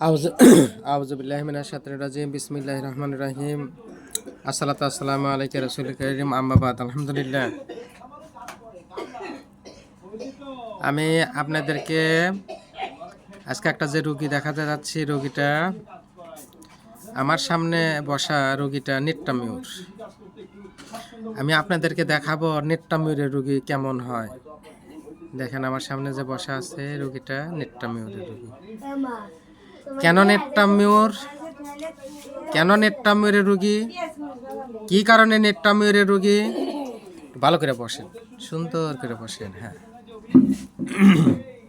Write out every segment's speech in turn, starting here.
আউযুবিল্লাহি মিনাশ শাইতানির রাজিম বিসমিল্লাহির রহমানির রহিম আসসালাতু আসসালামু আলাইকা রাসূলিল কারীম আম্মা বাদ আলহামদুলিল্লাহ। আমি আপনাদেরকে আজকে একটা যে রোগী দেখাতে যাচ্ছি, রোগীটা আমার সামনে বসা, রোগীটা নিট্টামিউর। আমি আপনাদেরকে দেখাবো নিট্টামিউরের রোগী কেমন হয়। দেখেন আমার সামনে যে বসা আছে, রোগীটা নিট্টামিউরের রোগী। কেন নিট্টামিউরের রোগী, কি কারণে নিট্টামিউরের রোগী? ভালো করে বসেন, সুন্দর করে বসেন। হ্যাঁ,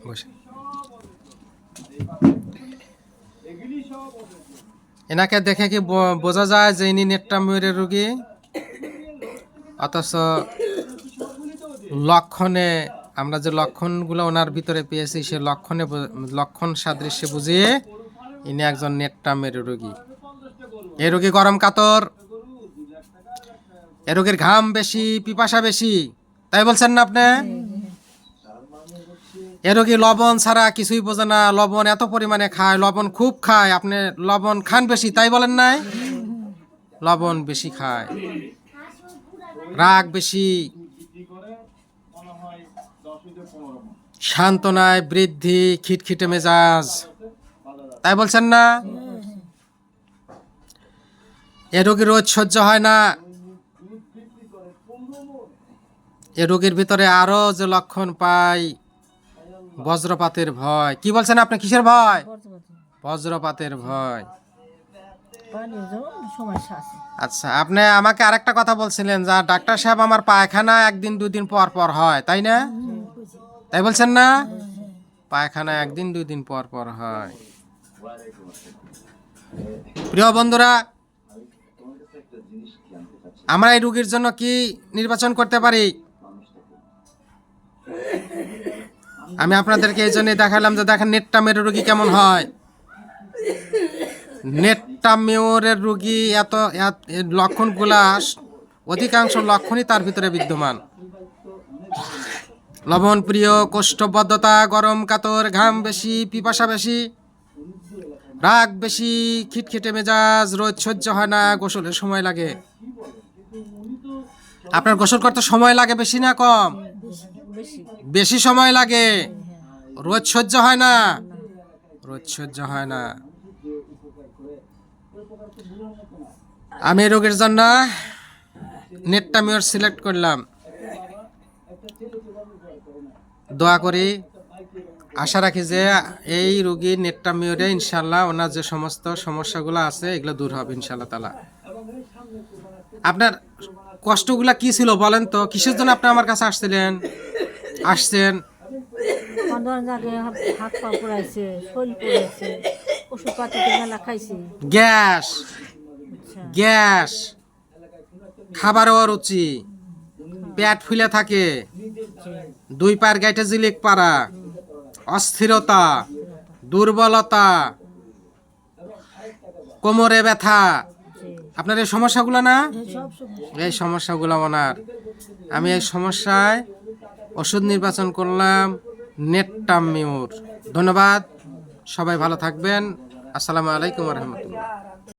বসেন। এনাকে দেখে কি বোঝা যায় যে ইনি নিট্টামিউরের রোগী? অথচ লক্ষণে, আমরা যে লক্ষণগুলো ওনার ভিতরে পেয়েছি, সে লক্ষণ সাদৃশ্যে বুঝিয়ে ইনি একজন নিট্টামিউরের রোগী। এই রোগী গরম কাতর, এ রোগীর ঘাম বেশি, পিপাসা বেশি, তাই বলছেন না আপনি? এ রোগী লবণ ছাড়া কিছুই বোঝে না, লবণ এত পরিমাণে খায়, লবণ খুব খায়। আপনি লবণ খান বেশি, তাই বলেন নাই? লবণ বেশি খায়, রাগ বেশি, সান্ত্বনায় বৃদ্ধি, খিটখিটে মেজাজ, তাই বলছেন না? এ রোগীর রোজ সহ্য হয় না। এ রোগীর ভিতরে আরো যে লক্ষণ পাই, বজ্রপাতের ভয়। কি বলছেন আপনি, কিসের ভয়? বজ্রপাতের ভয়। আচ্ছা, আপনি আমাকে আরেকটা কথা বলছিলেন, যা ডাক্তার সাহেব আমার পায়খানা একদিন দুদিন পর পর হয়, তাই না? তাই বলছেন না? পায়খানা একদিন দুদিন পর পর হয়। প্রিয় বন্ধুরা, আমরা এই রোগীর জন্য কি নির্বাচন করতে পারি? আমি আপনাদেরকে এই জন্যই দেখালাম যে দেখেন নিট্টামিউরের রোগী কেমন হয়। নিট্টামিউরের রোগী এত লক্ষণগুলা, অধিকাংশ লক্ষণই তার ভিতরে বিদ্যমান। লবণ প্রিয়, কোষ্ঠবদ্ধতা, গরম কাতর, ঘাম বেশি, পিপাসা বেশি, রাগ বেশি, খিটখিটে মেজাজ, রোজ সহ্য হয় না, গোসলের সময় লাগে। আপনার গোসল করতে সময় লাগে বেশি না কম? বেশি সময় লাগে। রোজ সহ্য হয় না, রোজ সহ্য হয় না। আমি রোগীর জন্য নিট্টামিউর সিলেক্ট করলাম। দোয়া করি, আশা রাখি যে এই রোগী নিট্টামিউরে ইনশাল্লাহ ওনার যে সমস্ত সমস্যাগুলো আছে এগুলো দূর হবে ইনশাল্লাহ তাআলা। আপনার কষ্টগুলা কি ছিল বলেন তো? কিসের জন্য আপনি আমার কাছে আসছেন? গ্যাস, গ্যাস, খাবারও অরুচি, পেট ফুলে থাকে, দুই পায়ের গাইটে জিলিক পাড়া, অস্থিরতা, দুর্বলতা, কোমরে ব্যথা। আপনার এই সমস্যাগুলো না? এই সমস্যাগুলো ওনার। আমি এই সমস্যায় ওষুধ নির্বাচন করলাম নিট্টামিউর। ধন্যবাদ, সবাই ভালো থাকবেন। আসসালামু আলাইকুম ওয়া রাহমাতুল্লাহ।